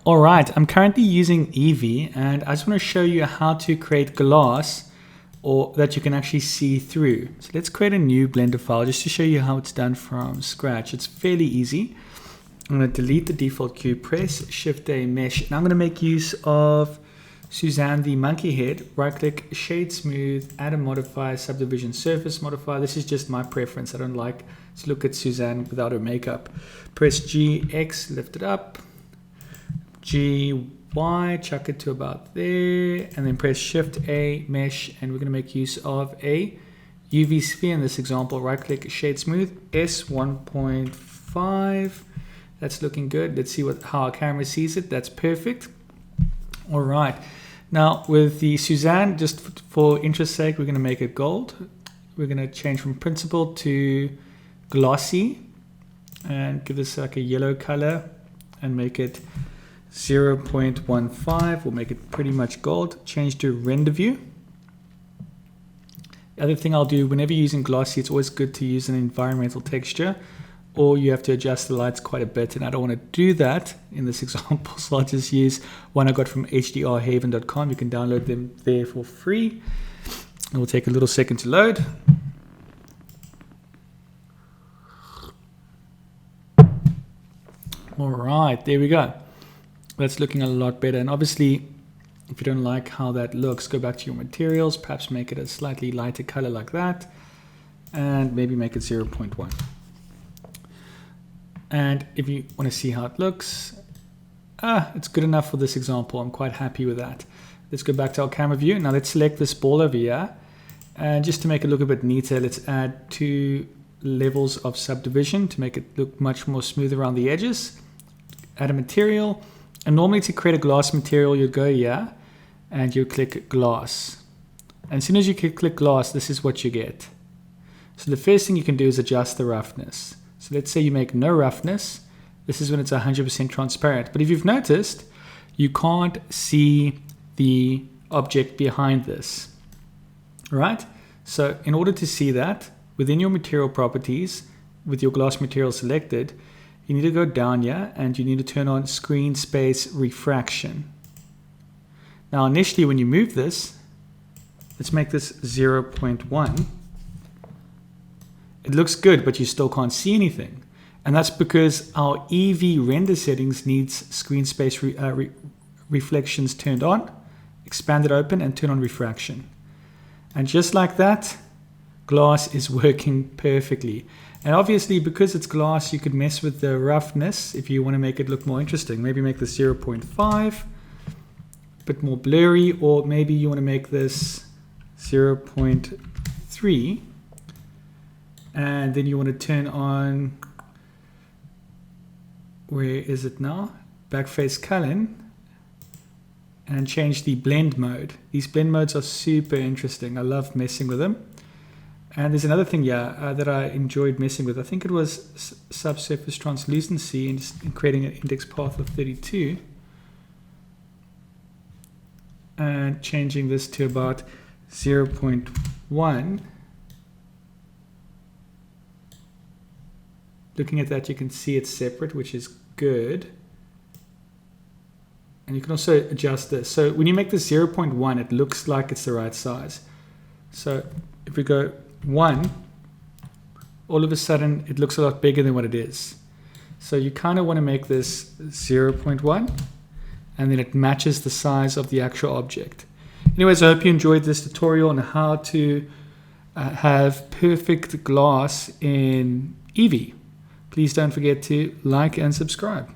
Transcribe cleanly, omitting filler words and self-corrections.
All right, I'm currently using Evee, and I just want to show you how to create glass or that you can actually see through. So let's create a new Blender file just to show you how it's done from scratch. It's fairly easy. I'm going to delete the default cube, press Shift A mesh, and I'm going to make use of Suzanne the monkey head. Right click, shade smooth, add a modifier, subdivision surface modifier. This is just my preference. I don't like to look at Suzanne without her makeup. Press G, X, lift it up. G, Y, chuck it to about there, and then press Shift A mesh, and we're going to make use of a UV sphere in this example. Right click, shade smooth, S 1.5. That's looking good. Let's see how our camera sees it. That's perfect. All right. Now with the Suzanne, just for interest's sake, we're going to make it gold. We're going to change from principled to glossy and give this like a yellow color and make it 0.15. We'll make it pretty much gold. Change to render view. The other thing I'll do, whenever you're using glossy, it's always good to use an environmental texture, or you have to adjust the lights quite a bit, and I don't want to do that in this example, so I'll just use one I got from hdrhaven.com. You can download them there for free. It will take a little second to load. All right, there we go. That's looking a lot better. And obviously, if you don't like how that looks, go back to your materials, perhaps make it a slightly lighter color like that, and maybe make it 0.1. And if you want to see how it looks, it's good enough for this example. I'm quite happy with that. Let's go back to our camera view. Now let's select this ball over here. And just to make it look a bit neater, let's add 2 levels of subdivision to make it look much more smooth around the edges. Add a material. And normally to create a glass material, you go here and you click glass. And as soon as you click glass, this is what you get. So the first thing you can do is adjust the roughness. So let's say you make no roughness. This is when it's 100% transparent. But if you've noticed, you can't see the object behind this. All right? So in order to see that, within your material properties, with your glass material selected, you need to go down here and you need to turn on screen space refraction. Now initially when you move this, let's make this 0.1. It looks good, but you still can't see anything. And that's because our Evee render settings needs screen space reflections turned on, expand it open, and turn on refraction. And just like that, glass is working perfectly. And obviously, because it's glass, you could mess with the roughness if you want to make it look more interesting. Maybe make this 0.5, a bit more blurry, or maybe you want to make this 0.3. And then you want to turn on, where is it now? Backface Cullen, and change the blend mode. These blend modes are super interesting. I love messing with them. And there's another thing, that I enjoyed messing with. I think it was Subsurface Translucency and creating an index path of 32. And changing this to about 0.1. Looking at that, you can see it's separate, which is good. And you can also adjust this. So when you make this 0.1, it looks like it's the right size. So if we go 1, all of a sudden it looks a lot bigger than what it is. So you kind of want to make this 0.1, and then it matches the size of the actual object. Anyways, I hope you enjoyed this tutorial on how to have perfect glass in Evee. Please don't forget to like and subscribe.